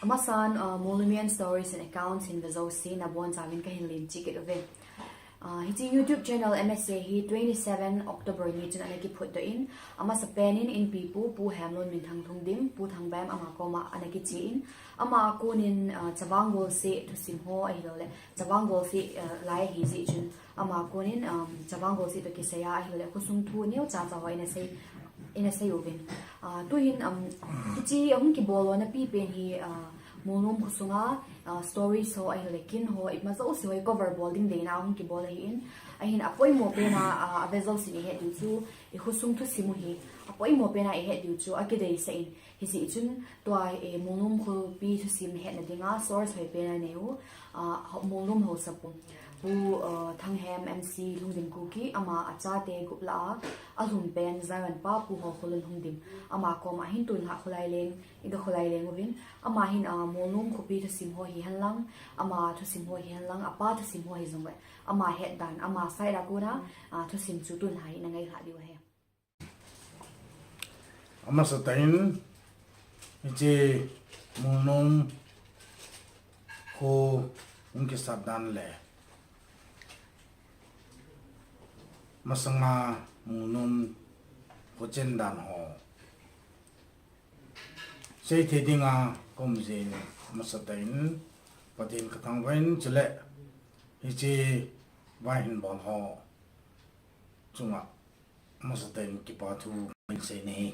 Amasan Molnomian stories and accounts in the Zosi na buwan sa amin kahin lim chikit ove. Hiti YouTube channel MSA hi 27 October ni chun anaki Phutdoh in ama sa penin in pipu pu hamlon min thang thungdim pu thang bam ama koma anaki chi in ama kunin chawangol se thusim ho ai lole chawangol se lai hi ji chun ama kunin chawangol se to kisaya ai lole khusung thu neu cha cha hoina sei ina sei ovin tu hin chi ang ki bolo na pi pen hi molnom khusunga story so ai lekin ho it ma zo si hoi cover bolding de na ang ki bol hi in ai hin apoi mo pe na avezol si he du chu e khusung thu simu hi apoi mo pe na e he du chu akidei sein hi si chun to ai molnom khu pi thu sim he na dinga source hoi pe na neu molnom ho sapu Kuki Thanghem MC Lhungdim Kuki ama achate gupla alhum pen zawan pa pu Holkholun Lhungdim ama koma hin tun ha khulai leng iga khulai leng ovin ama hin molnom khopi thusim ho hi hanlang ama thusim ho hi hanlang apa thusim ho hi zongwe ama het dan ama sai ra kuna thusim chu tun hai na ngai ha diwa he ama satain je molnom ko unke sabdan le masanga molnom ko chendan ho sei thedinga komjin masatain patin kathang vain chule hichi vain bol ho chunga masatain ki pathu sei nei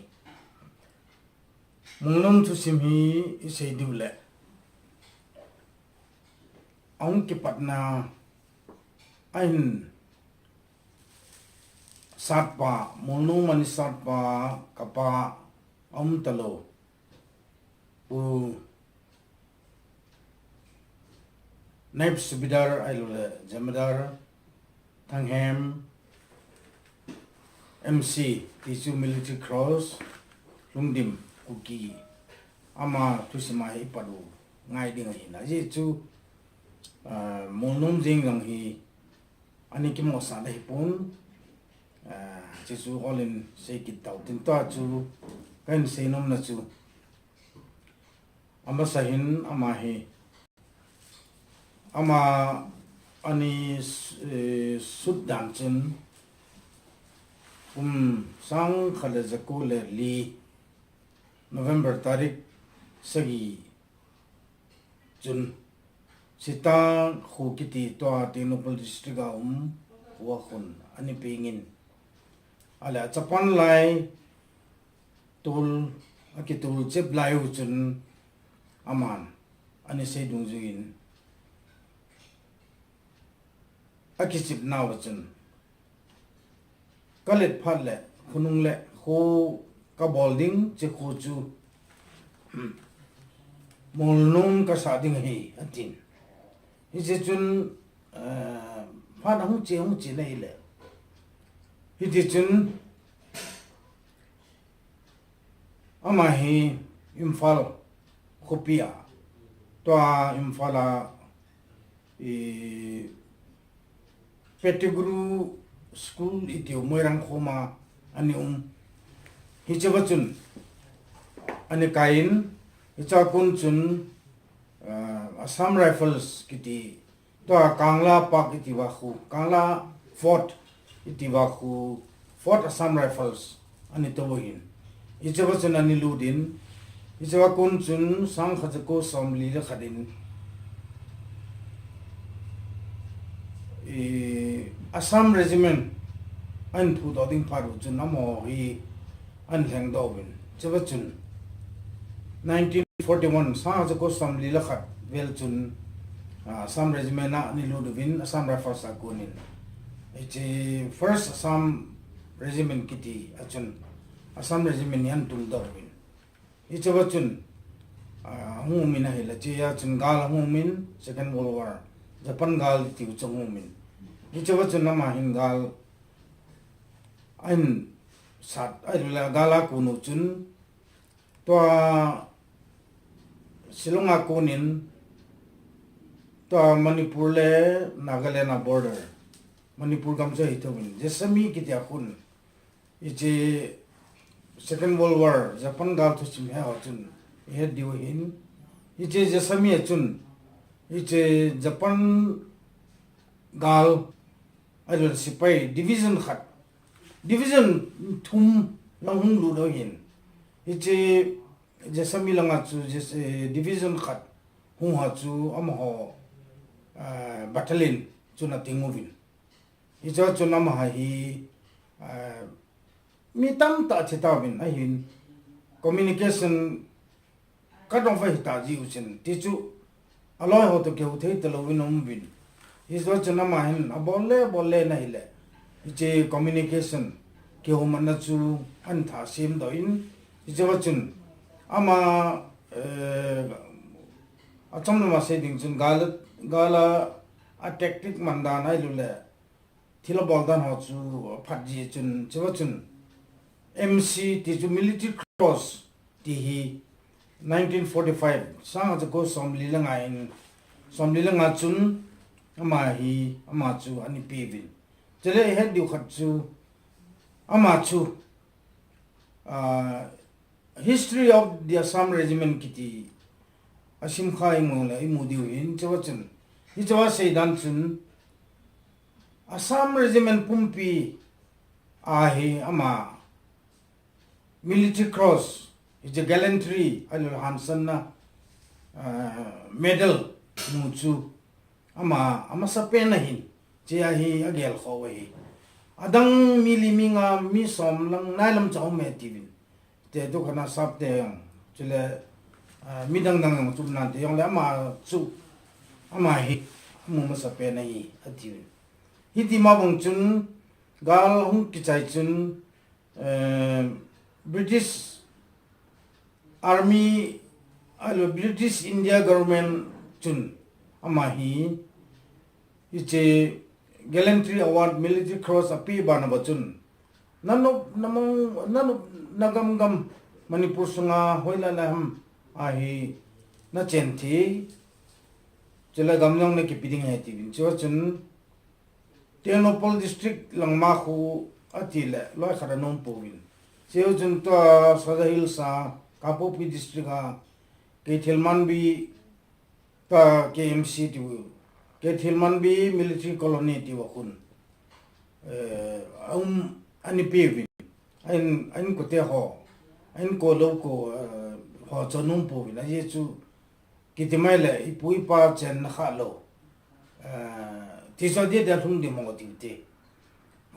molnom thu sim hi sei dule aung ki patna ain satpa molnom mani satpa kapa umtalo u naib subidar ailule jamadar Thanghem MC tisu military cross Lhungdim Kuki ama thusima hi padu ngai ding hi na ji chu molnom jing lang hi ani ki mo sa dai pun Jesu Holin say kitaw tinto chu kan say nom na chu ama sahin ama hi ama ani sudan chen sang khale zakule li November tarik sagi jun sita khu kiti to tinopol district wa khun ani pingin ala chapan lai tul akitul chep lai hu chun aman ani sei dung juin akichip naw chun kalet phat le khunung le ho ka bolding che khu chu molnom ka sading hi atin hi che chun phat hung che nei le Hiti chun ama hi imphal khopia to imphala petiguru school itiu moirang khoma ani hi chawachun ani kain ichakun chun Assam Rifles kiti to Kangla Park iti wa khu Kangla Fort itiwa khu Fort Assam Rifles ani tohin ichawa chun ani ludin ichawa kun chun sang khajako somli la khadin Assam regiment an Phutdoh ding paru chun amo hi an leng dawin chawa chun 1941 sang khajako somli la khat vel chun Assam regiment na ani ludwin Assam Rifles akunin It's first Assam regiment kiti achun Assam regiment yan tul dawin it's wachun humin a hila chia chun gal humin second world war Japan gal ti chung humin it's wachun nama hin gal an sat ai gala kunu chun to silonga kunin to Manipur le Nagaland border Manipur gamsa hitawin jesami kitya kun ichi second world war Japan gal to sim ha chun he diu hin iche jasami achun iche Japan gal adul sipai division khat division thum lang hung lu do hin iche jasami langa chu division khat hung ha chu am ho battalion chuna tingovin icha chuna ma hi mi tam ta chitawin a hin communication kadong fa hita ji uchen tichu aloi ho to kivopthei talowin umbin iso chuna ma hin bolle na hile iche communication kihou manna chu an thusim do in icha chun ama achamna ma se ding chun gala a tactic mandana ilule thila boldan ho chu phatji chun chiwa chun MC ti chu military cross ti hi 1945 sang ko somli la ngain somli la nga chun ama chu ani pevin chele he diu khat chu ama chu history of the Assam regiment kiti asim khai mola imudiu in chawachun hi chawa seidan chun Assam regiment pumpi ahie ama military cross is a gallantry alul hansan na medal muchu ama sapen na hin che ahi agel khowe adang miliminga mi som lang nailam chaw me tivin te do kana sap te yong chile midang dang chu nan te yong le ama chu ama hi mu ma sapen na hi ativin hiti ma bong chun gal hung ki chai chun British Army British India government chun ama hi iche gallantry award military cross api bana bachun nagam gam Manipur sunga hoila laham ahi na chenti chela gamjong ne ki piding hai ti chun Tenopol district langma khu atile loi khara nom povin seo chun to sadahil sa Kapopi district a Keithilman bi ta KMC tu Keithilman bi military colony ti wakun ani pevin ain ko te ho ain ko lo ko ho chonum povin a ye chu kitimaile ipui pa chen kha lo tiso dia da thung di mo ti te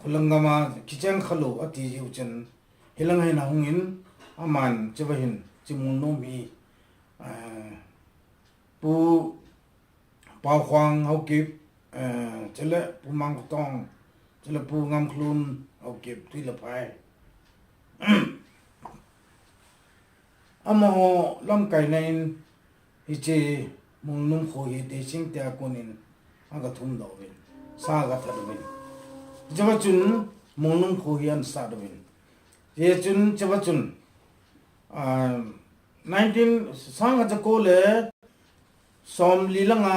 khulangama kichang khalo ati uchen hilang hai na hungin aman chebahin chimun mi pu pa khwang hokip chele pu mang tong chele pu ngam khlun hokip ti la pai amo lam kai nain iche Molnom Vangkho hi te sing te akonin aga thum dawin sa ga thadwin jawa chun Molnom Vangkho hi an sa dawin ye chun jawa chun 19 sang ga ko le som lilanga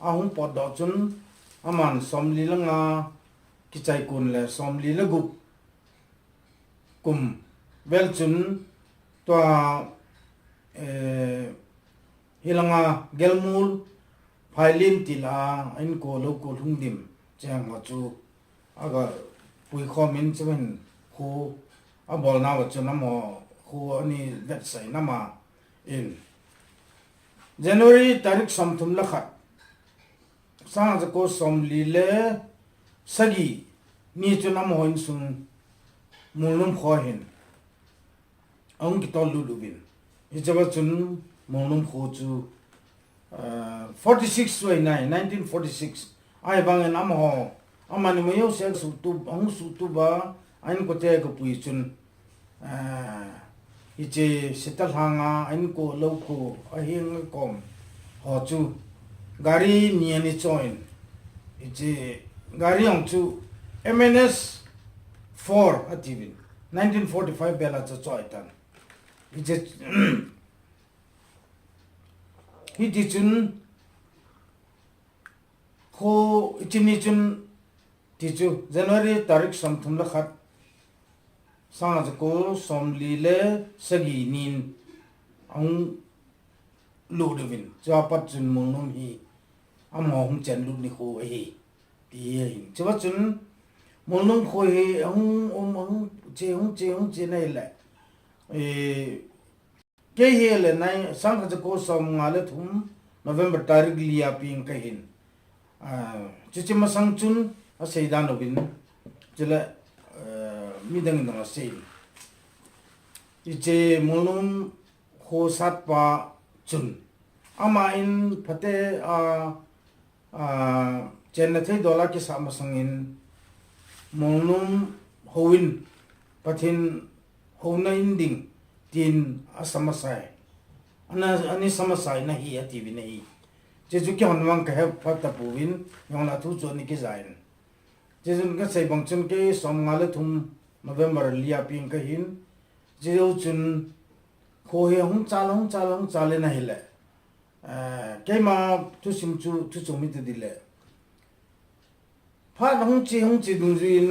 ahung pod do chun aman som lilanga kichai kun le som lilagup kum bel chun to hilanga gelmul phailin tila ain ko Holkholun Lhungdim chang ma chu aga pui khomin chen khu abol na wa chuna mo khu ani let sai nama in January tarik samthum la khat sa ja ko somli le sagi ni chuna mo hin sung Molnom Vangkho hin ong ki tol lu bin ijawa chun Molnom Vangkho chu 46 way 1946 ai bang en amho amani mo yo se su tu ong su tu ba ain ko te ko pui chun iche setal hanga ain ko lo ko ahing kom ho chu gari niani join iche gari ong chu MNS 4 ativin 1945 bela cha choitan iche hi chun ko ichini chun tichu January tarik samthum la khat sa ko somli le sagi nin ang lu devin chapat chun molnom hi amo hum chen lu nikho hi ti hin chawa chun molnom kho hi hum che nei la ke hi le nai sang kha ko som ngale thum November tarik liya ping ka hin chichima sang chun a seidan robin chila midang na sei iche molnom kho sat pa chun ama in phate chen thei dola ki sama sangin molnom hoin pathin hona inding tin asamasai ani samasai na hi ati vi nei jeju ki honwang ka he phata puwin yongla thu choni ki zain jeju ka sei bang chun ke somngale thum November liya ping ka hin jeju chun kho he hum chale na hile ke ma thusim chu mi te dile pha hum chi dung jin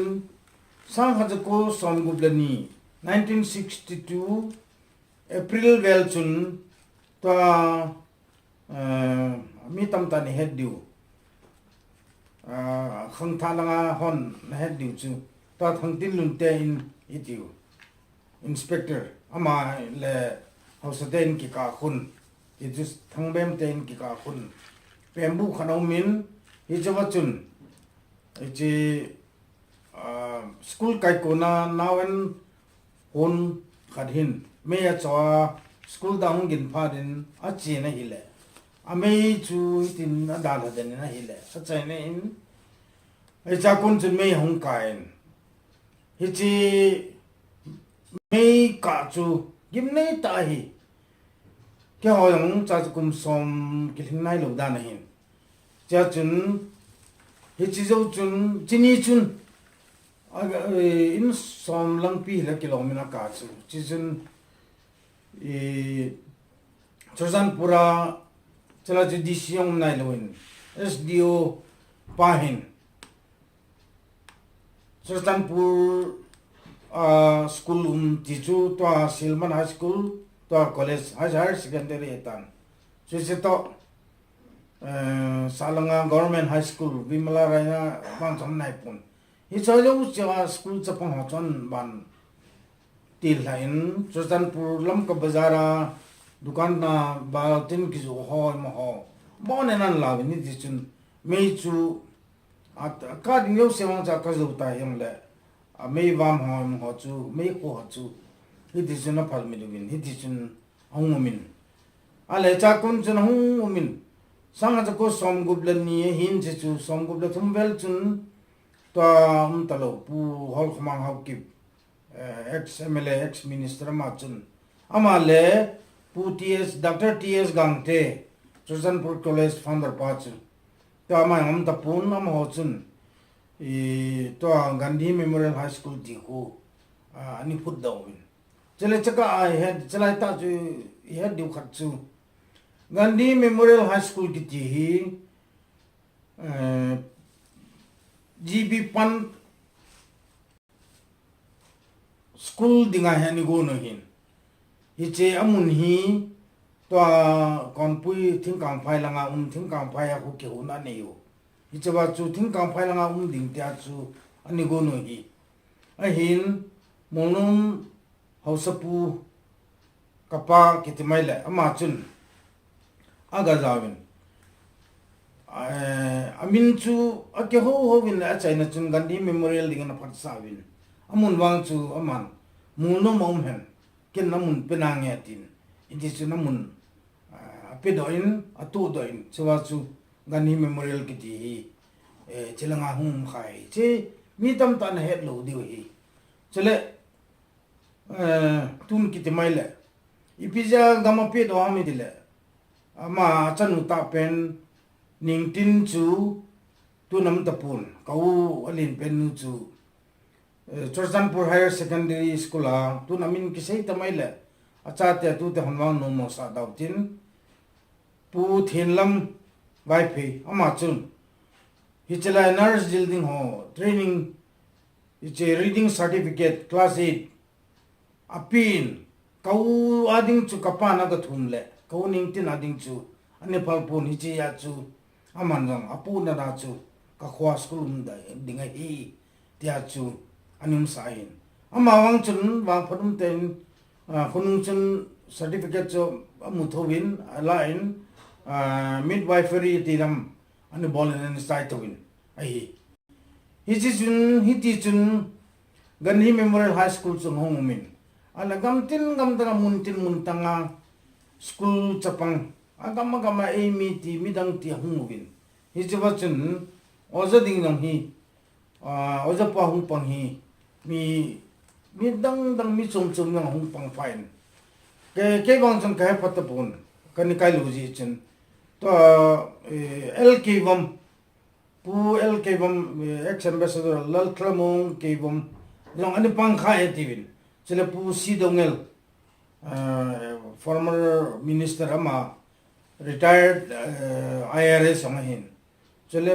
sang ha ko som gublani 1962 April vel chun to mi tam ta ni head diu khang tha langa hon na head diu chu to thang tin lun te in itiu inspector ama le house den ki ka khun i just thang bem ten ki ka khun pembu khanau min hi jawa chun ji school kai ko na nawen hon khadhin me ya chawa school da hung gin pha din a chi na hile a me chu tin na da la den na hile sa chai ne in ai cha kun chun me hung kain hi chi me ka chu gim nei ta hi ke ho yang cha kum som ki thing nai lo da na hin cha chun hi chi zo chun chini chun in som lang pi la kilomina ka chu chi chun Churachandpura chala judicium nai loin SDO pahin Churachandpur school tichu to Silman High School to college higher secondary etan so Salanga Government High School Bimala Raya bang chom nai pun hi chajo chawa school chapang ho chon ban til lain Churachandpur lam ka bazara dukan na ba tin ki zo ho ma ho bon nan la ni ti chun me chu at ka ding yo se wang cha ka zo ta yang le a me wam ho chu me ko ho chu hi ti chun na phal mi lu hi ti chun hong min a le cha kun chun hong min sang ha ko som gublan ni hin che chu som gubla thum vel chun to talo pu hol khmang hau ki ex MLA ex minister ma chun amale pu TS Dr. TS Gangte Churachandpur College founder pa chun to ama hom ta pun am ho chun to Gandhi Memorial High School dikho ani Phutdoh chele chaka I had chelai ta chu he diu khat chu Gandhi Memorial High School ki ti hi GB pan school dinga hani go no hin hi che amun hi to konpui thingkang phai langa thingkang phai a ko ke una ne yo hi che ba chu thingkang phai langa ding tia chu ani go no hi a hin molnom hausapu kapa kitimai le ama chun aga zawin amin chu ake ho win la china chun Gandhi Memorial ding na phat sawin amun wang chu aman muno mom hen ken namun penang yatin indi chu namun pedoin atu doin chuwa chu Gandhi Memorial ki ti chilanga hum khai che mi tam tan het lo di hi chele tun ki ti mai le ipija gama pedo ami dile ama chanu ta pen ningtin chu tunam tapun kau alin pen nu chu Churachandpur Higher Secondary School tunamin kisai tamai le acha te tu te honwang no mo sa dautin pu thinlam vai phe ama chun hichela nurse building ho training iche reading certificate class 8 apin kau ading chu Kapa na ka thum le kau ning tin ading chu ane palpon hi chi ya chu aman jong apu na da chu ka khwa school da dinga hi tia chu anim sain ama wang chun wang phadum ten khunung chun certificate chu amuthowin alain midwifery tiram ane bolen and start towin ai hi ti chun Ganhi Memorial High School chung hongumin ala gamtin gamtanga mun tanga school chapang agama Eimi ti midang ti hungwin hi jawa chun oza ding nang hi oza pa hung pang hi mi dang mi chum nang hung pang fine ke bang chun ka pat pon kan kai lu ji chun to LK bam pu LK bam ex ambassador lal klamong ke bam jong ani pang khai tivin chele pu si dongel former minister ama retired IRS ang hin chele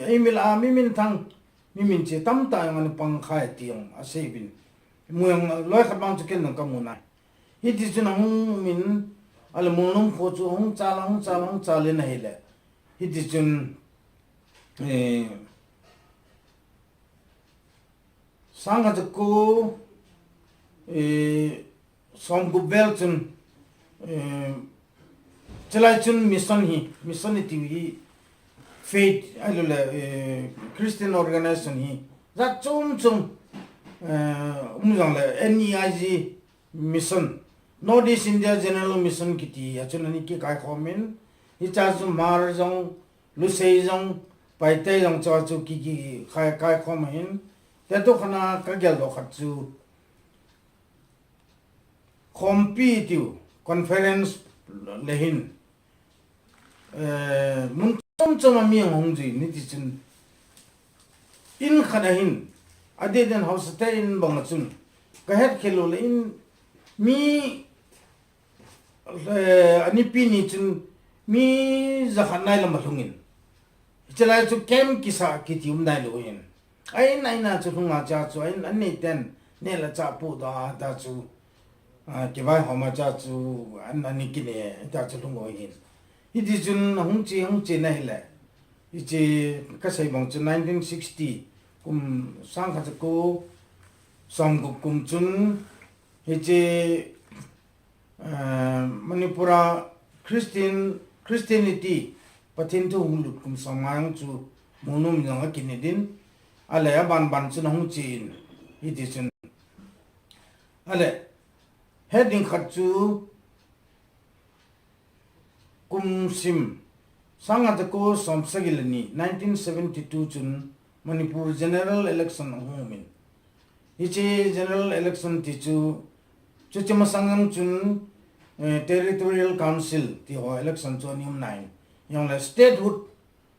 Eimi la mimin thang mimin che tam ta ang ani pang khai tiong asebin muyang loi khabang chiken nang kamuna hi ti chun hung min al Molnom Vangkho chu hung chalin na hele hi ti chun sanga ko som gubel chun chalai chun mission ti faith alula Christian organization hi za chum umjang le NEIG mission Northeast India General Mission kiti achunani ki kai khomin hi cha chu mar jong lusei jong paitai jong cha chu ki kai khomin teto khana ka gel do khat chu competitive conference lehin mun chom mi hongji ni ti chun in khana hin ade den house te in bang chun ka het khelo le in mi ani pi ni chun mi zakhanai lam thungin chalai chu kem kisa ki tium dai lo hin ai na chu thunga cha chu ai an nei ten ne la cha pu da chu ki vai homa cha chu an ani ki ne ta chu thungo hin hi di chun hung chi na hile hi chi ka sai bang chu 1960 kum sang kha ko som kum chun hi chi Manipura Christianity pathin tu hulu kum samang chu Molnom yang kinedin ale ban chun hung chin hi ti chun ale heading khat chu kum sim sanga ko somsagilani 1972 chun Manipur general election homin hi chi general election ti chu chama sangam chun territorial council ti ho election chu nium 9 yong la statehood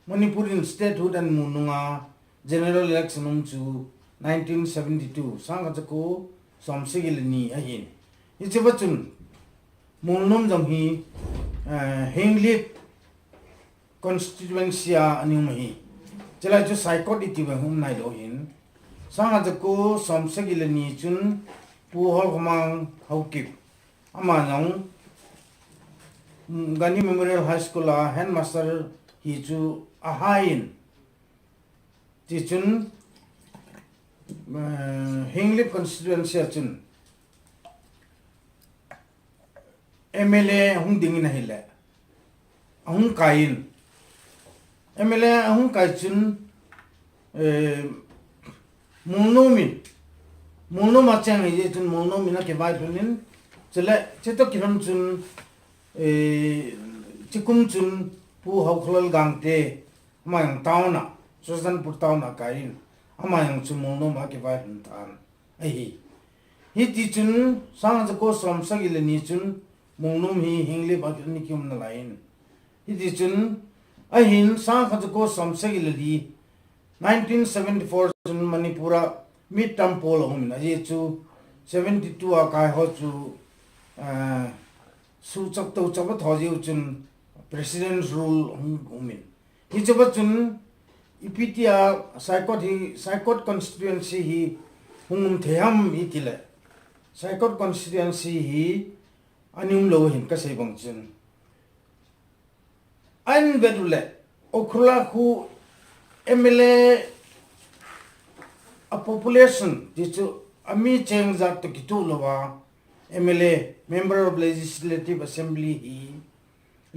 Manipurian statehood and mununga general election chu 1972 sanga ko somsigilani ahin ichi bachun Molnom jam hi Hinglip constituency anium hi chela chu saikot iti ba hum nai lo hin sanga ko somsigilani chun pu hol khomang haukip ama nang Ganhi Memorial High School headmaster hi chu ahie ti chun Hinglip constituency chun MLA hung ding na hile ahung kain MLA ahung kai chun Molnom achang ye chun Molnom ina ke bai thunin chele cheto kiram chun chikum chun pu Holkholun Lhungdim mayang tauna Churachandpur tauna kain amayang chun Molnom ake bai thun tan ai hi ti chun sang ko somsagile ni chun Molnom hi Hinglip akni kyum na lain hi ti chun ahin sang ko somsagile di 1974 chun Manipura mid-term poll homina ye chu 72 a kai ho chu su chak to chap thoji chun president's rule homin hi chaba chun ipitia saikot constituency hi hungum theham itile Saikot constituency hi anium lo hin ka sei bang chun an vedule okhla khu MLA a population jichu ami cheng zat to kitu lowa MLA member of legislative assembly hi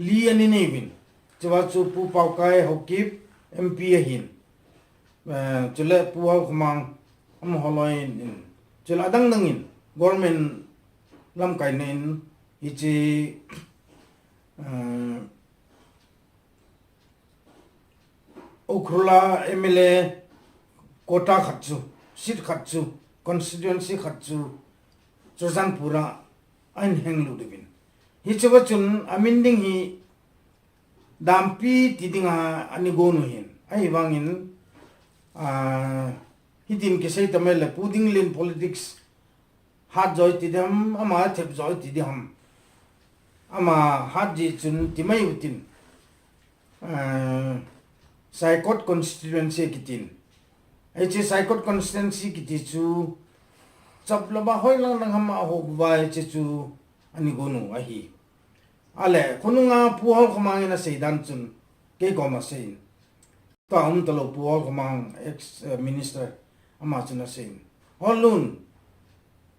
li ani nevin chawa chu pu pau kai hokip MP hin chule pu hau khmang am holoin in chula adang nangin government lam kai nen ichi okhla MLA kota khatchu sit khatchu constituency khatchu Churachandpura ain henglu devin hi chawachun aminding hi dampi tidinga ani gonu hin ai wangin hitim ke sei tamel puding lin politics hat joy tidam ama thep joy tidam ama hat ji chun timai utin Saikot constituency kitin echi Saikot constituency kiti chu chaplaba hoilang nang hama ho bai che chu ani gonu ahi ale khununga puhol khmangina seidan chun ke goma sein ta talo puhol khmang ex minister ama chuna sein holun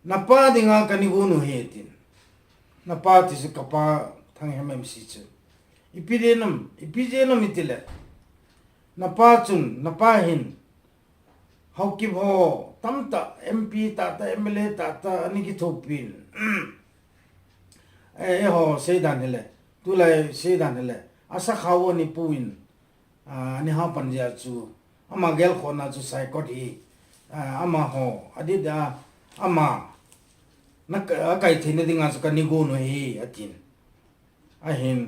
napa dinga kani gonu hetin napa tisu Kapa Thanghem MC chu ipidenum itile napa chun napa hin hokip ho tamta MP tata MLA tata ani ki thopin ho seidan hele tulai seidan hele asa khawo ni puin ani ha panja chu ama gel khona chu Saikot hi ama ho adida ama nak kai thine dinga chu kani go no hi atin ahin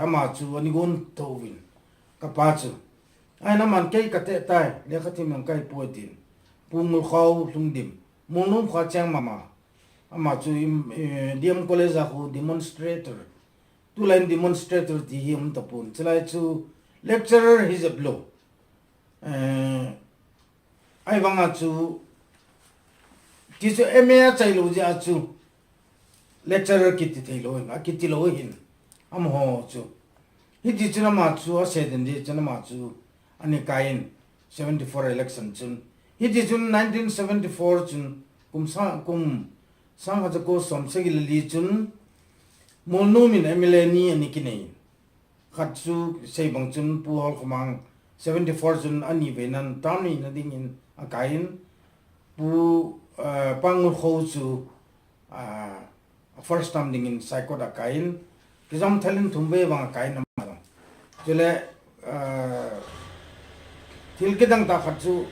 ama chu ani gon thowin Kapa chu ai na man kai kate tai le khati man kai potin Holkholun Lhungdim Molnom Vangkho mama ama chu DM college a khu demonstrator two line demonstrator ti hi tapun chlai chu lecturer his a blow ai wanga chu ti chu MA chailu ja chu lecturer kiti thailo a kiti lo hin am ho chu hi ti chuna ma chu a seden di chuna ma chu ani kain 74 election chun hi ti chun 1974 chun kum sang ha ko somsegi li chun Molnomin MLA ni ani kinai khatsu seibang chun pu hol khmang 74 chun ani venan tani na ding in akain pu pangul kho chu first time ding in Saikot akain kizam thalin thumbe wang akain ma jule tilkidang ta khatsu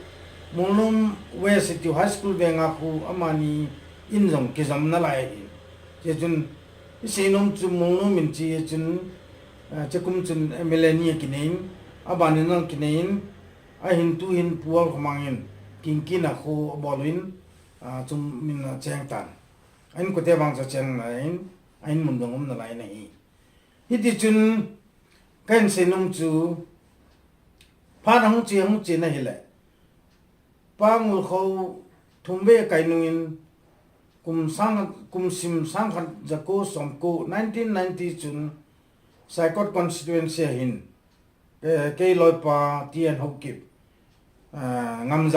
Molnom West High School benga khu amani injong kizam na lai je chun isenom chu Molnomin chi chun chakum chun MLA ni kinin abani nang kinin a hin tu hin pual khmangin kingkina kho bolwin chum min cheng tan ain ko te bang cha cheng nain ain mundongom na lai nei hi ti chun kan senom chu phanang chi na hile pangul kho thumbe kainuin kum sim sang khat jako somko 1990 chun Saikot constituency hin ke loipa tien hokip ngam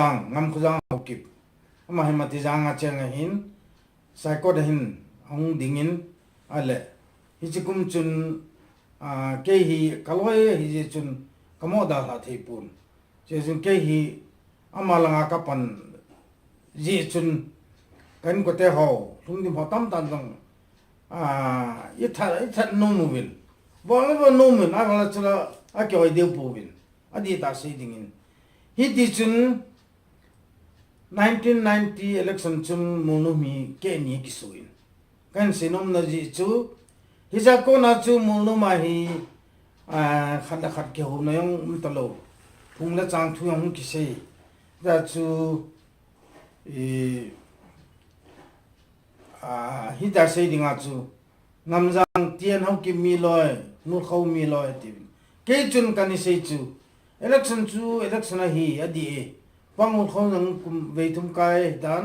khujang hokip ama hemati janga chenga hin Saikot hin ong dingin ale hichikum chun ke hi kaloi hi chun kamoda la theipun je chun ke hi amalanga kapan ji chun kan ko te ho lungdim ho tam tan dang itha no movin bo no mun ala chala a kyo de povin adi ta sei dingin hi ti chun 1990 election chun Molnomi ke ni kisuin kan sinom na ji chu hija ko na chu Molnoma hi khat ke ho na yong talo phungla chang thu yong ki sei da chu hi da sei dinga chu ngamjang tien ho ki mi loi nu khau mi loi ti ke chun kan sei chu election a hi adi pangul khau nang kum veitum kai dan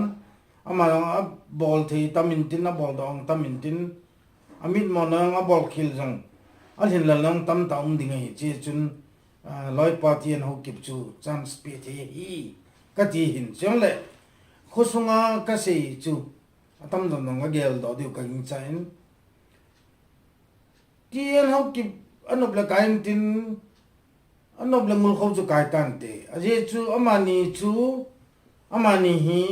ama a ball thei tamin tin a ball dong tamin tin amit mo na a ball khil jong a hin la lang tam ta ding hi che chun loi party an ho kip chu chance pe the hi ka ti hin chong le khosunga ka sei chu atam dong dong a gel do diu ka ing chain ti an ho kip anop la kain tin anop la ngul khau chu kai tan te a je chu amani hi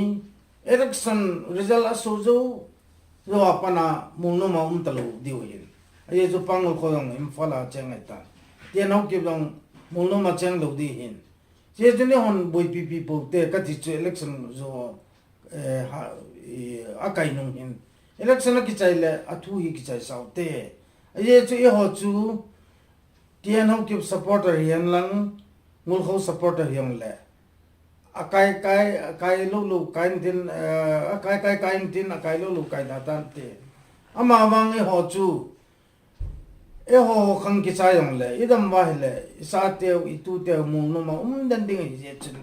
election result asozo zo apana mulno ma talo diu hin aye zo pangul khoyong imfala chengai ta tian ho ki dong mulno ma cheng lo di hin je june hon boi pp po te ka ti chu election zo akai nong hin election ki chai le athu hi ki chai sau te aye chu e ho chu tian ho ki supporter hian lang mul kho supporter hiang le akai lo kain tin akai lo kai da tan te ama wang e ho chu e ho khang ki cha yong le idam wa le sa te I tu te mu no ma dan ding je chen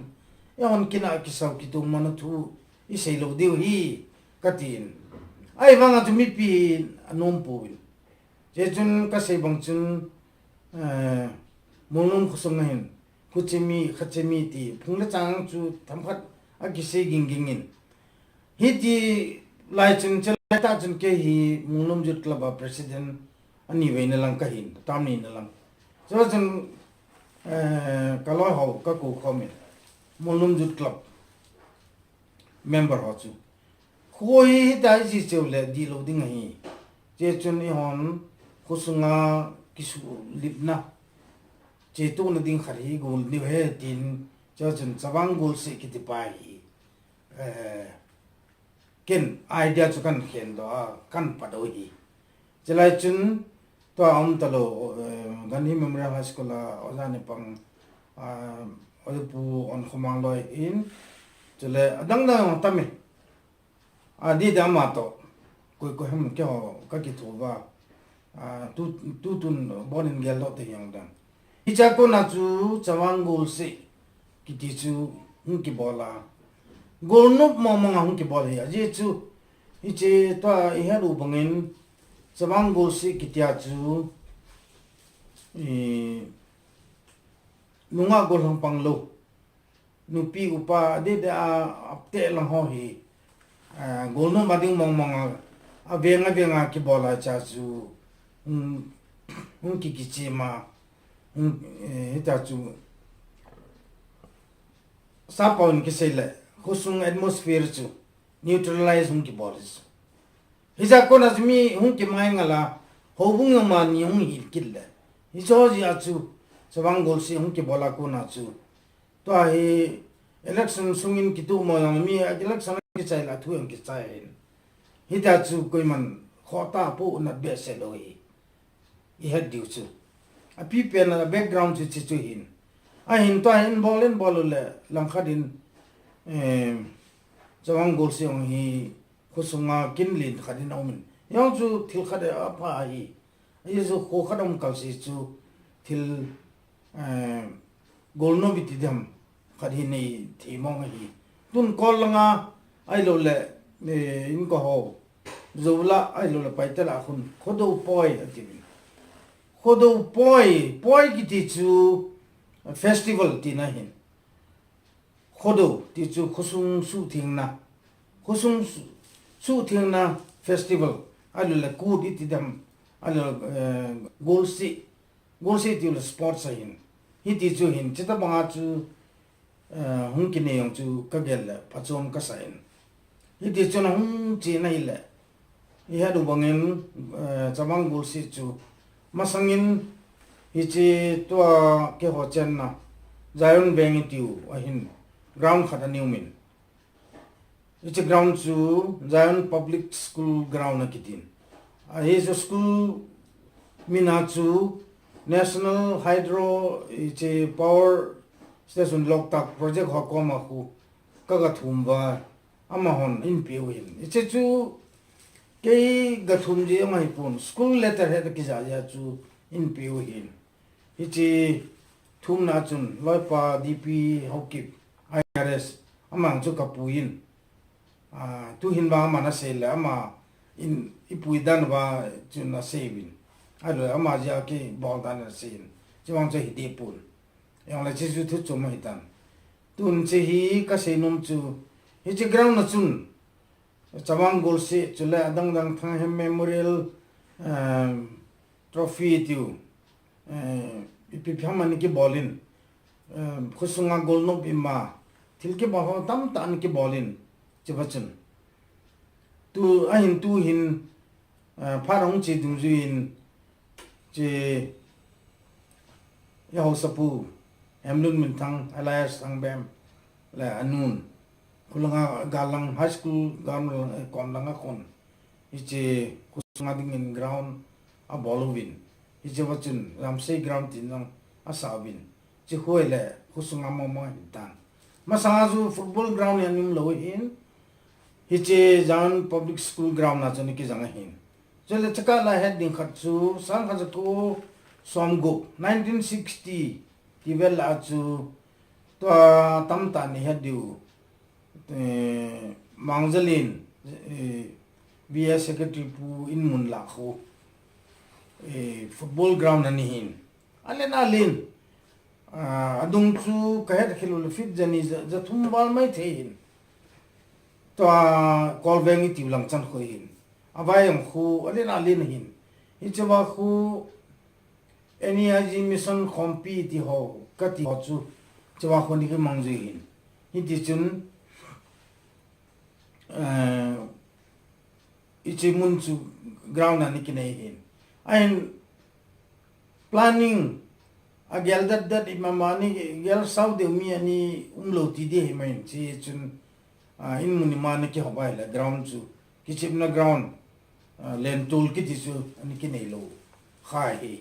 e hon kina ki sau ki tu man thu I sei lo diu hi ka tin ai wang chu mi pi anom pu je chun ka sei bang chun molnom khosong hin kuchimi khachimi ti phungla chang chu thamkhat a gise gingin hiti lai chung chala ta chun ke hi molnom jut club president ani veina lang ka hin tamni na lang so chun kaloi ho ka ko khomi molnom jut club member ho chu khoi dai ji chole di lo ding hi je chun I hon khusunga kisu lipna che tu na ding khari gol ni he tin cho chun chawang gol se ki ti pai ken idea chu kan khen do kan pa do hi chelai chun to talo gani memorial high school oja ne pang opu on khomang loi in chele adang da tame di da ma to ko hem ke ho ka ki thu ba tu tun bonin gel do te yang dan Icha ko na chu chawang gol se ki ti chu ki bola gol no mo mo ngam ki bol ya je chu iche to I haru bangin chawang gol se ki tia chu nunga gol hang pang lo nupi upa de apte lang ho hi gol no bading mo mo a venga ki bola cha chu ki chi ma ita chu sapon ki sele khusung atmosphere chu neutralize ki boris hisa ko nazmi ki mai ngala hobung ma ni hi kille hiso ji achu chawang gol si ki bola ko na chu to hi election sungin ki tu mo mi election ki chai la thu ki chai hita chu koi man khota pu na be se loi I had diu chu a people na background chu hin a hin to hin bol le lang khadin chawang gol se ong hi khusunga kinlin khadin omin yang chu thil khade a pha hi ye zo kho khadam kal se chu thil gol no biti dam khadi nei thi mong hi tun kol langa ai lo le in ko ho zola ai lo le paitala khun khodo poi ati Phutdoh poi ki ti chu festival ti na hin Phutdoh ti chu khusung su thing na festival alu la ku ti dam alu gol si ti la sports hin hi ti chu hin chita banga chu hung ki ne yong chu ka gel la pachom ka sain hi ti chu na hung chi na ile hi ha du bangin chawang gol si chu masangin hichi to ke ho chen na zayon beng tiu ahin ground khata new min hichi ground chu zayon public school ground na kitin his school mina chu national hydro hichi power station loktak project hokoma khu kaga thumba ama hon in pi win hichi chu kei gathum je mai pon school letter he ki ja ya chu in pu hin hichi thum na chun loipa dp hokip irs amang chu kapuin tu hin ba mana se la ma in ipuidan ba chuna sevin alo ama ja ke bol dan sin chiwang che hidi pul yang la chi chu thu chu ma hitan tun che hi ka se num chu hi chi ground na chun chawang gol se chula dang dang Thanghem memorial trophy tiu ipi phamani ki bolin khusunga gol no bima thilke ba tam tan ki bolin chibachun tu ahin tu hin pharong chi dungjuin che yaho sapu emlun min thang alias angbem la anun kulanga galang high school gamal konlanga kon iche kusunga dingin ground a bolowin iche wachun ramsey ground tinang asawin che hoile kusunga momo tan masazu football ground yanim lohin hiche jan public school ground na chani ki janga hin chele chaka la head ding khat chu sang kha chu somgo 1960 tivel a chu to tam ta ni hadiu mangjalin BS secretary pu in mun la kho football ground ani hin alen alin adung chu ka het khilul fit jani ja thumbal mai thein to kolvengi tiwlang chan khoi hin avayam khu alen alin hin hichwa khu AIIMS mission khompi ti ho kati ho chu chwa khoni ke mangji hin hiti chun ichimun chu ground ani kinai hin and planning a gel that imamani gel saudi mi ani umlo ti de main chi chun in munimani ki hobai la ground chu kichipna ground len tool ki ti chu ani kinai lo khai hi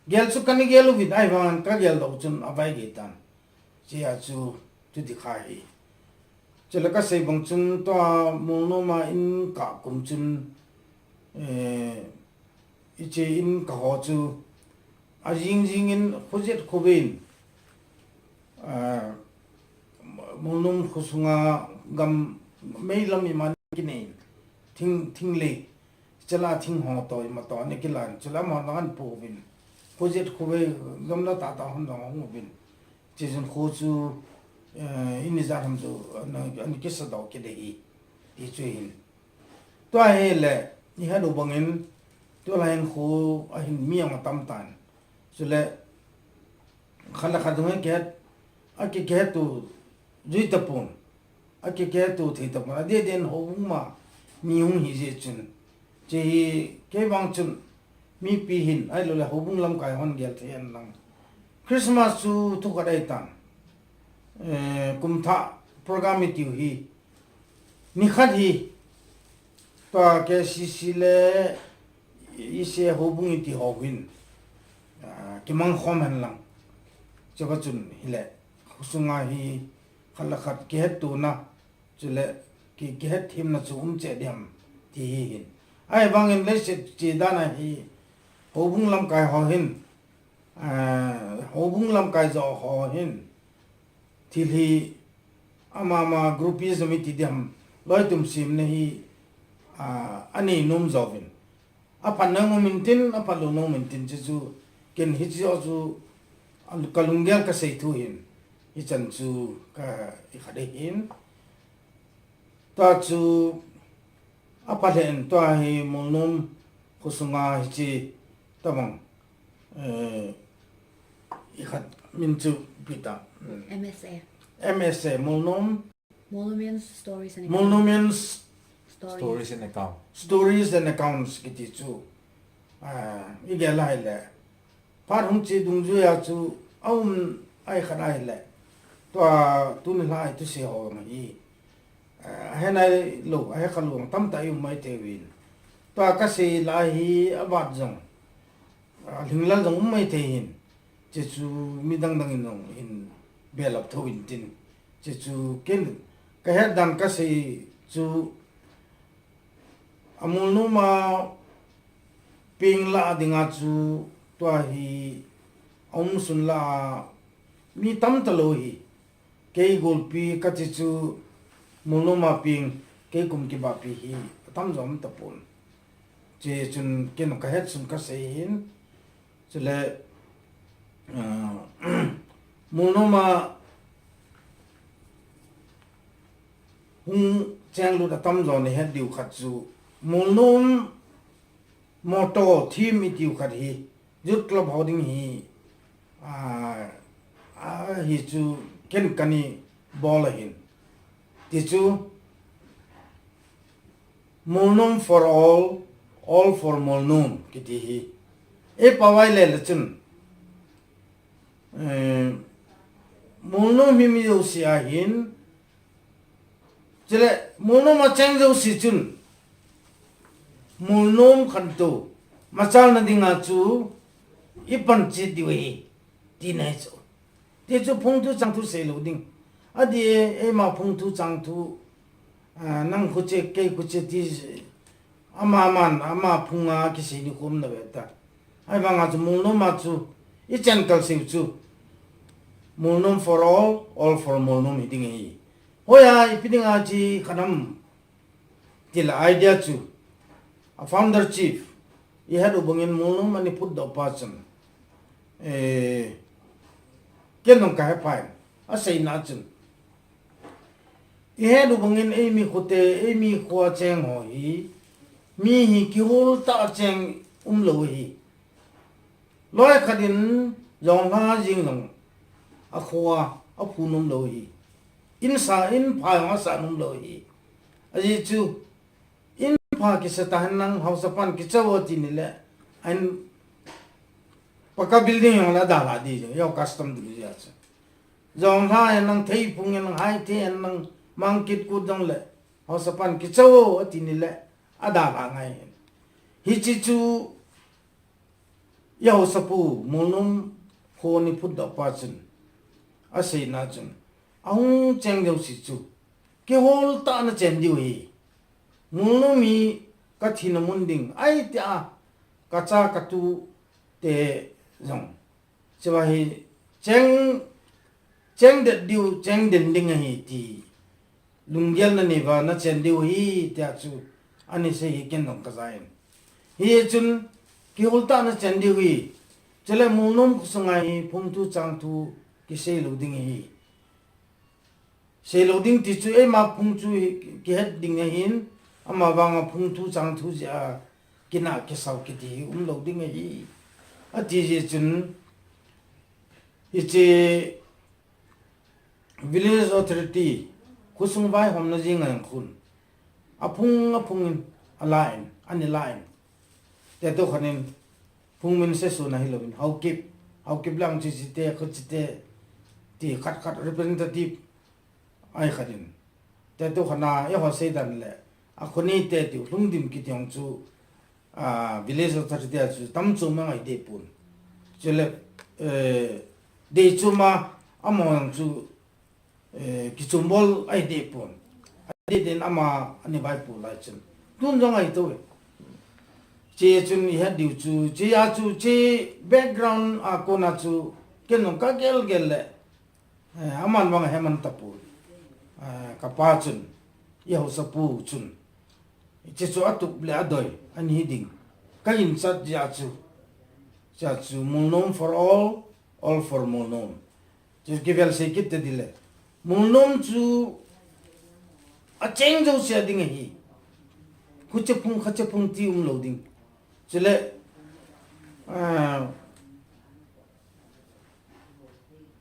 gel chu kan gelu vid ai wan ka gel do chun abai ge tan chi a chu tu di khai hi chelaka sei bang chun to molnoma in ka kum chun iche in ka ho chu a jing in khojet khobin molnom khusunga gam meilam iman kinai thing le chala thing ho to ma to ne kilan chala ma nan povin khojet khobe gam la ta hon dong bin chejun kho chu in za ham chu an kisa do ke de hi chuin to he le ni ha do bangin to lain kho a hin miang tam tan chule khala khadung ke aki ke tu jui tapun aki ke tu thi tapun ade den ho ma mi hung hi je chun che ke wang chun mi pi hin ai lo le ho bung lam kai hon gel the lang Christmas chu thu ka dai tan umtah program itu hi nikhat hi to ke sisile ise hobung itu hobin kimang khoman lang chabachun hile khusunga hi khalakhat ke tu na chule ki ke thim na chum che dem ti hin ai bangin le che dana hi hobung lam kai ho hin hobung lam kai zo ho hin thilhi ama groupies amiti dem loitum sim nahi ani num zovin apa nang mintin apa lo no mintin chu ken hi chu kalungel ka sei thu hin hi chan chu ka i khade hin ta chu apa len to hi molnom khusunga hi chi tamang i khat min chu pita MSA Molnomians stories and Molnomians stories and accounts kiti chu igela ile par hung chi dungju ya chu ai khana ile to tun lai tu se ho ma hi henai lo ai khalung tam ta yu mai te win to ka se la hi abat jong hinglal jong mai te hin che chu midang dang in belap thowin tin che chu ken ka her dan ka se chu amolnoma ping la dinga chu to hi sun la mi tam talo hi ke golpi ka chu Molnom ma ping ke kum ki ba pi hi tam zom tapun che chun ke no ka het sun ka se hin chule Molnom ma hung chang lu da tam zon ne het diu khat chu Molnom moto theme it diu khat hi youth club holding hi hi chu ken kani bol hin ti chu Molnom for all for Molnom kiti hi e pawai le chun Molnom mi yo sia hin chele Molnom ma chang jo si chun Molnom khanto machal na dinga chu ipan chi diwe ti nai chu ti chu phung tu chang tu se lo ding adi e ma phung tu chang tu nang khu che ke khu che ti ama phunga ki se ni khom na beta ai ba nga chu Molnom ma chu I chen kal se chu Molnom for all for Molnom ding hi hoya ipidinga chi khanam til idea chu a founder chief I had ubungin Molnom ani Phutdoh person kenong ka pai aseina chun I had ubungin Eimi khote Eimi khwa cheng ho hi mi hi kihou ta cheng lo hi loi khadin jong ha jing long a khwa a phunum lo hi in pha ma sa num lo hi aji chu in pha ki sa tahan nang house pan ki chawoti ni le an paka building yong la da la di yo custom du ya cha jong ha nang thei phung nang hai the nang mang kit ku dong le house pan ki chawo ti ni le ada la ngai hi chi chu yo sapu Molnom kho ni Phutdoh person aseina chun aung cheng jo si chu ke hol ta na chen diu hi Molnom mi ka thina munding ai ta ka cha ka tu te jong chewa hi cheng de diu cheng den ding hi ti lungyal na ni wa na chen diu hi ta chu ani se hi ken dong ka zain hi chun ki hol ta na chen diu hi chele Molnom kusangai phung tu chang tu ki se lo ding hi se lo ding ti chu e ma phung chu ki het ding hin ama wanga phung tu chang tu ja kina ke sau ki ti lo ding hi a ti ji chun ichi village authority kusung vai hom na jing ang khun a phung line ani line te to khanin phung min se su na hi lovin how keep lang chi te khut chi te ti khat representative ai khadin te to khana e ho se dan le a khuni te ti Lhungdim ki tyong chu village authority chu tam chu ma ngai de pun chele de chu ma among chu ki chumbol ai de pun de den ama ani bai pu lai chen tun jong ai to che chun I had diu chu che ya chu che background a ko na chu kenong ka gel le aman wang heman tapu Kapa chun yaw sapu chun che chu atup le adoi ani hiding ka in sat ja chu Molnom for all for Molnom che givel se kit dile Molnom chu a cheng jo se ding hi khache phung ti lo ding chele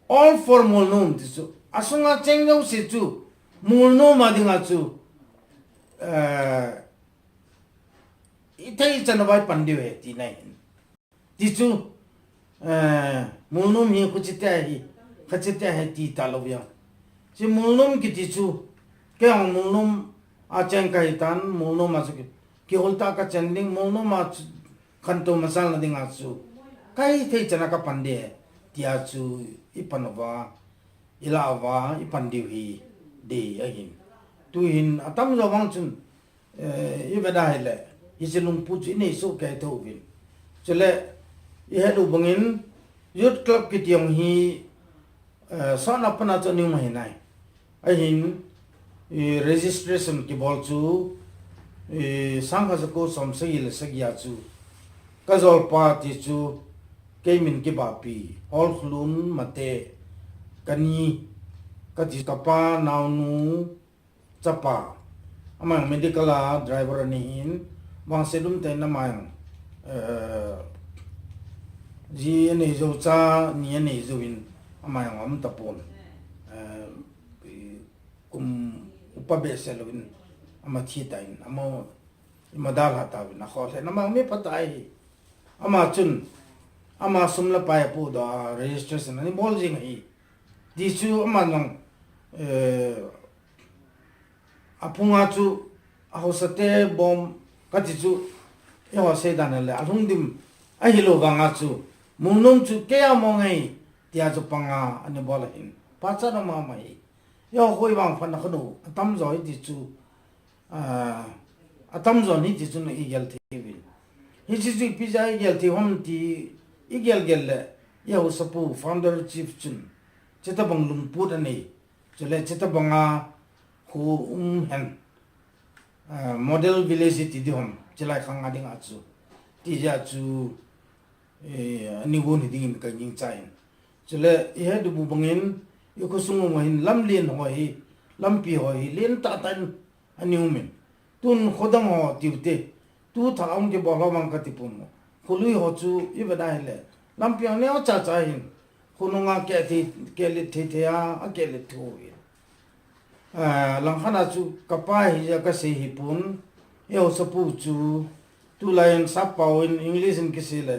all for Molnom ti chu asunga cheng jo se chu Molnom adinga chu itai chana bai pandiwe ti nai ti chu Molnom hi khachita hi ti talovya si Molnom ki ti chu ke ang Molnom a cheng kai tan Molnom ma chu ki holta ka chending Molnom ma khanto masal na dinga chu kai thei chana ka pande tia chu ipanova ilawa ipandiwi de ahim tu hin atam zo wang chun ibada hele isilung pu chu nei so kai tho bin chele I hedu bangin youth club ki tiang hi son apana chu ni mai nai ahim registration ki bol chu sang ka ko som se il se ya chu ka zol pa ti chu kemin ki ba pi Holkholun mate kani ka ti Kapa naunu chapa amang medical driver ni in wang sedum te na mang ji ne zo cha ni ne zo in amang am tapon kum upabe selovin ama thitain ama imadal hata na khole na mang me patai ama chun ama sumla pa pu da registration ni bol jing hi di chu ama nong apunga chu ahosate bom kati chu yo se dan le alungdim ahilo wanga chu mungnum chu ke amongai tia chu panga ani bol hin pacha na ma mai yo hoi wang phan na khnu atam zoi di chu atam zo ni di chu no igel thivil hi chi chi pi jai gel thi hom ti igel gel le yo sapu founder chief chun cheta bang lungput ani chule cheta banga khu hen model village ti di hom chilai khang ading a chu ti ja chu ni won hiding ka ning chain chule he du bu bangin yo ko sungu mo hin lam lien ho hi lam pi ho hi len ta tan aniumen tun khodam ho tiute tu tha ong ke bolo mang ka ti pum khului ho chu i bada hele lam pi ne o cha cha hin khununga ke ti ke le the the a ke le thu hi lang khana chu Kapa hi ja ka se hi pun yo sapu chu tu lain sap pau in English in kisile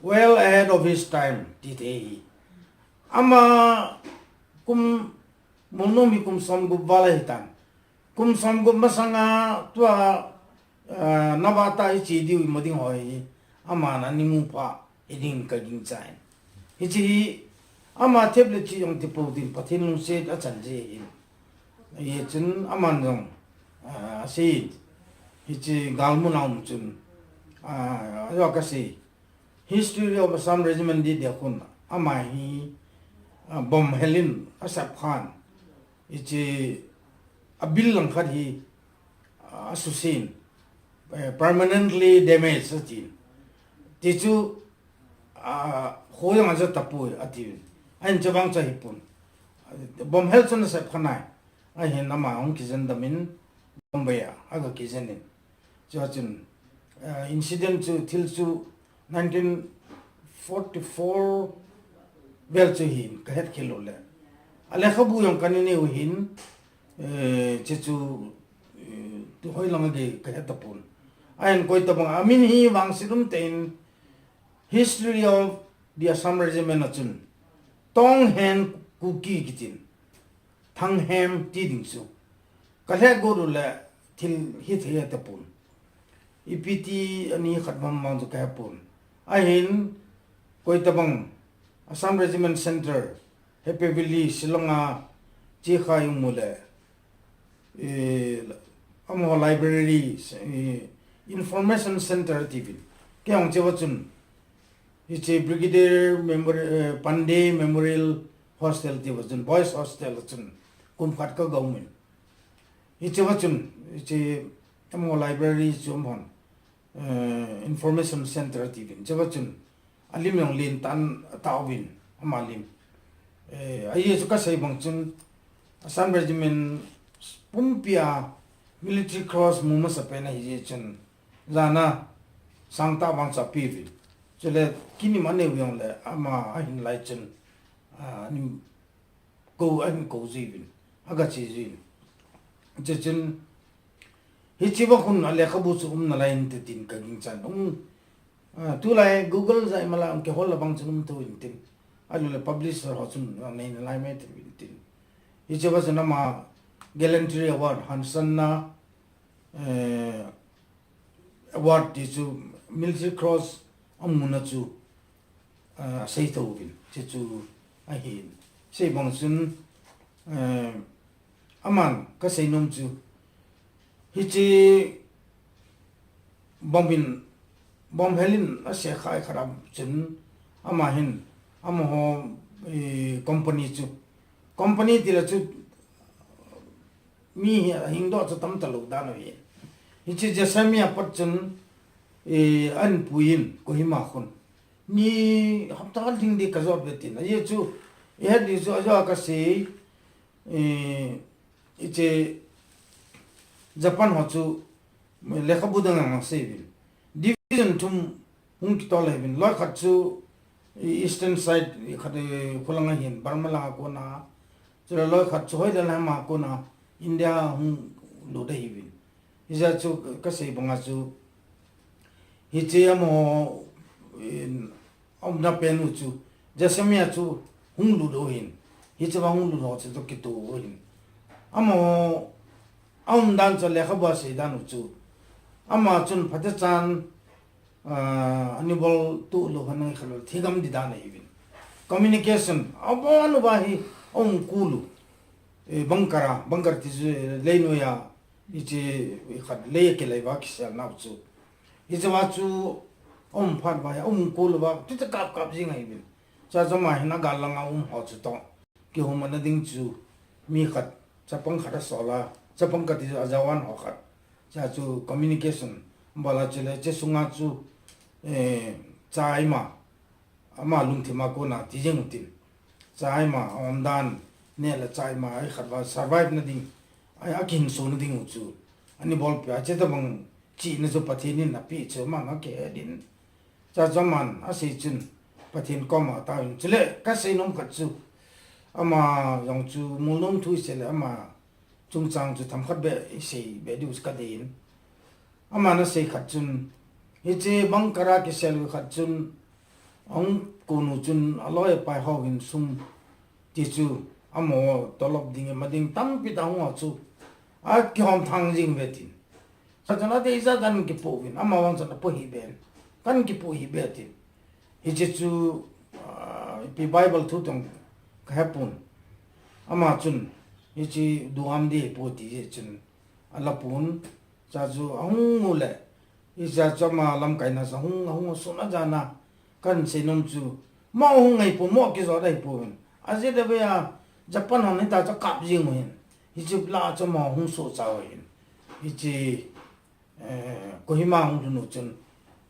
well ahead of his time ti the ama kum monomi kum samgu balaitan kum samgu masanga tua navata chi di moding hoi ama na nimu pa eding ka ging chain hichi ama tablet chi yong tipo din pathin lu se a chan je ye chun aman jong se hichi galmu naum chun yo ka se history of some regiment di de kun ama hi bom helin asap khan ichi abil lang khat hi asusin permanently damaged satin tichu khoyang aja tapu atin ain jabang cha hipun bom hel chun asap khanai ai hen nama ong kizen damin bombaya aga kizenin chachun incident chu thil chu 1944 bel chu hin ka het khelo le ale khabu yong kanine u hin che chu tu hoi lang ge ka het tapun ain koi tabang amin hi wang sidum ten history of the Assam regiment achun tong hen kuki kitin thanghem ti ding su ka he go ru le thil hi the tapun ipiti ani khatbam mang ju ka pun ahin koi tabang Assam Regiment Center Happy Valley Silonga Chikha Mule Amo Library Information Center TV Kyang Chewachun it's a Brigadier Pandey Memorial Hostel Chewachun Boys Hostel chun kumkhat ka government it's chewachun it's a Amo Library chumhon Information Center TV chewachun alim yong lin tan tawin amalim ai chu ka sei bang chun Assam Regiment pumpia military cross muma sapena hi chun zana sangta bang cha pi chule kini mane yong le ama ahin lai chun nim ko an ko zibin aga chi zin che chun hi chi ba khun ale khabu chu na lain te tin ka ging chan tu lai Google zai mala ke hol bang chunum tu intin alu le publisher ho chun nei lai me te intin hi che was na ma gallantry award Hanson na award ti chu military cross amuna chu sei to bin che chu a hi sei bang chun aman ka sei nom chu hi chi bombin bom helin ase khai kharam chun ama hin ama ho company chu company tila chu mi hing do cho tam talo da no hi hi chi jasamia pat chun an puin ko hi ma khun ni hapta ding di ka zot betin ye chu ye di zo zo ka se iche Japan ho chu lekha budang ang se bin division tum hung ki tole bin lo khat chu eastern side khat khulanga hin barmala ko na chula lo khat chu hoi dal ma ko na india hung lo dei bin iza chu ka se banga chu hi che amo na penu chu jasamia chu hung lu do hin hi che hung lu do chu ki to hin amo dan cho lekha ba se dan chu ama chun phate chan anibol tu lo hanang khalo thigam di dan ei bin communication abon ba hi kulu bangkar ti leino ya ichi khat le ke le ba kisal na chu ichwa chu phat ba ya kulu ba ti ta kap jing ei bin cha jama hina galanga ho chu to ki hom na ding chu mi khat chapang khata sola chapang ka ti ajawan ho khat cha chu communication bala chele che sunga chu chai ma ama lungthima ko na ti jeng tin chai ma omdan ne la chai ma ai khat ba survive na ding ai akin so na ding chu ani bol pa che ta bang chi na zo pathin na pi che ma na ke din cha zaman a se chun pathin ko ma ta chule ka se nom khat chu ama yong chu mulnom thu se le ama chung chang chu tham khat be se be du ska din ama na se khat chun hi che bang kara ke sel khat chun ong kunu chun aloi pai ho hin sum ti chu amo tolop ding ma ding tam pi ta ho chu a ki hom thang jing be tin sa jana de isa gan ki po bin ama wang chana po hi ben kan ki po hi be tin hi che chu pi bible thu tong ka pun ama chun hi chi duam de po ti je chun ala pun cha chu ong le isa chama lam kai na sa hung so na jana kan se nom chu ma hung ngai po mo ki zo dai po a je de ya japan hon ni ta cha kap jing hin hi chu la cha ma hung so cha hin hi chi kohima hung nu chun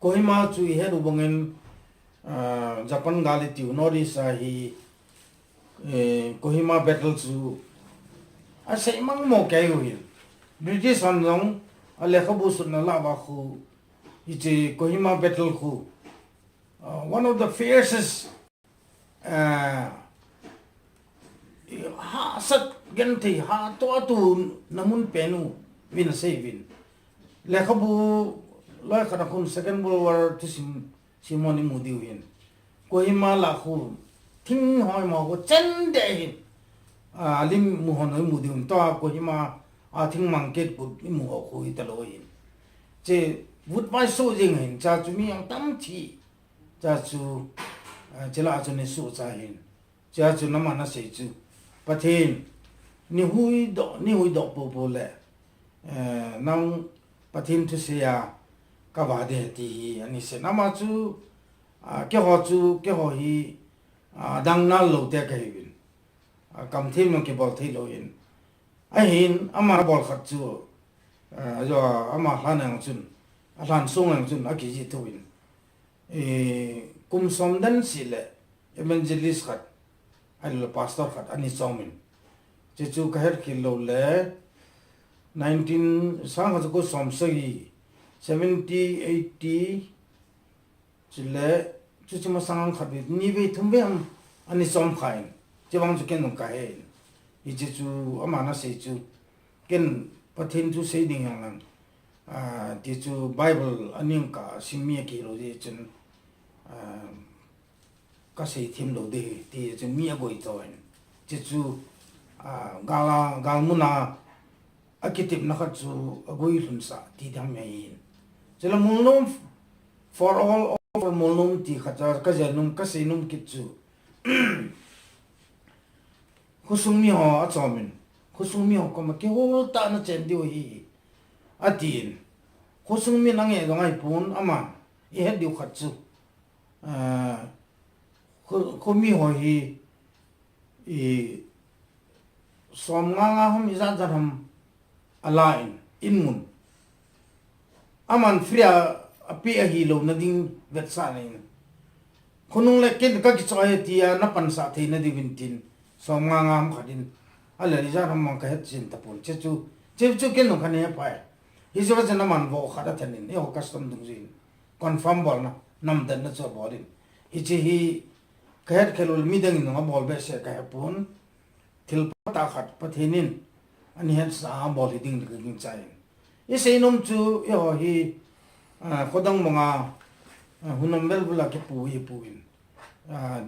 kohima chu he ru bongen japan gali ti nori sa hi kohima battle chu a se mang mo kai hin british on long a lekha bu sun na la ba khu ichi kohima battle khu one of the fiercest ha sat gen thi ha to tu namun penu win say win lekha bu loi khana khun second world war to simoni mudi win kohima la khu thing hoi mo ko chen de hin alim mu honoi mudi un to kohima a thing market ku mu ho khu ta lo hin che would my so jing hin cha chu mi yang tam thi cha chu chela chu ne su cha hin cha chu na ma na se chu pathin ni hui do po le nang pathin thu se ya ka ba de ti ani se na ma chu ke ho hi dang na lo te ka hin kam thim no ke bol thei lo hin a hin ama bol khat chu jo ama hlanang chun hlan sung chun a ki ji thuin kum som dan sile evangelist khat al pastor khat ani chomin che chu ka her ki lo le 19 sang ha ko som sagi 70 80 chile chu chuma sang khat ni ve thumbe am ani som khain che wang chu ken no ka he i che chu ama na se chu ken pathin chu se ding yang ti chu bible aning ka simmi ki lo je chun ka se thim lo de ti chu mi a goi to en ti chu galmuna akitip na khat chu agoi hlum sa ti dam mai chela molnom for all over molnom ti khacha ka janum ka se num ki chu khusung mi ho a chomin khusung mi ho ko ma ke hol ta na chen di hi atin khusung mi nang e ngai pun ama i he diu khat chu khu mi ho hi i som nga hom i za ham alain in mun aman fria api a hi lo na ding vet sa nei khunung le ken ka ki choi tia na pan sa the na di vintin som nga ngam khadin ala ri ja ram ka het chin ta pon chu ken no khane pa hi so ba na man vo khada thanin e custom dung jin confirm bol na nam dan na cho bolin hi chi hi ka het khelul mi dang no bol be se ka pon thil ta khat pathinin ani het sa bol hi ding ding chai e sei nom chu yo hi khodang monga hunam bel bula ke pu in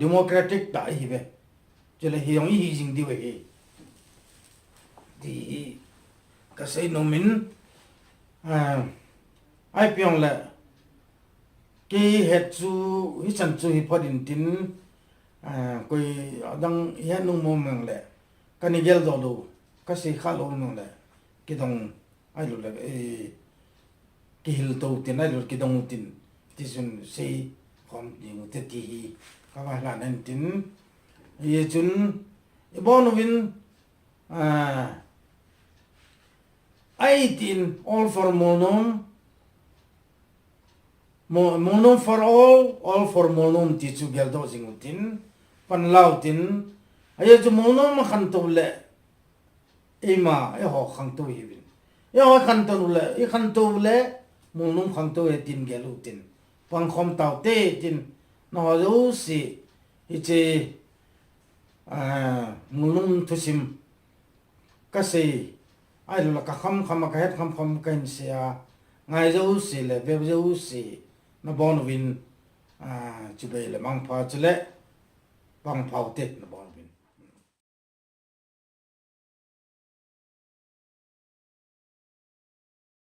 democratic ta hi be chele hi yong hi jing di we hi di ka sei nom min ai pyong la ki het chu hi chan chu hi podin tin koi dang ya nu mo mang le kani gel do do ka sei kha lo no le ki dong ai lo le ki hil to tin ai lo ki dong tin ti sun sei khom di mu te ti ka ba la nan tin ye chun e bon win ai tin all for Molnom for all for Molnom ti chu gel do jingutin pan lautin aye chu Molnom khan to le Eima e ho khang to hibin e ho khan to le Molnom khang to e tin gelutin pang khom tau te tin no zo si hi che Molnom thusim ka se ai lo ka kham ka het kham ka in sia ngai zo si le be zo si na bon win chu be le mang pha chule pang phau te na bon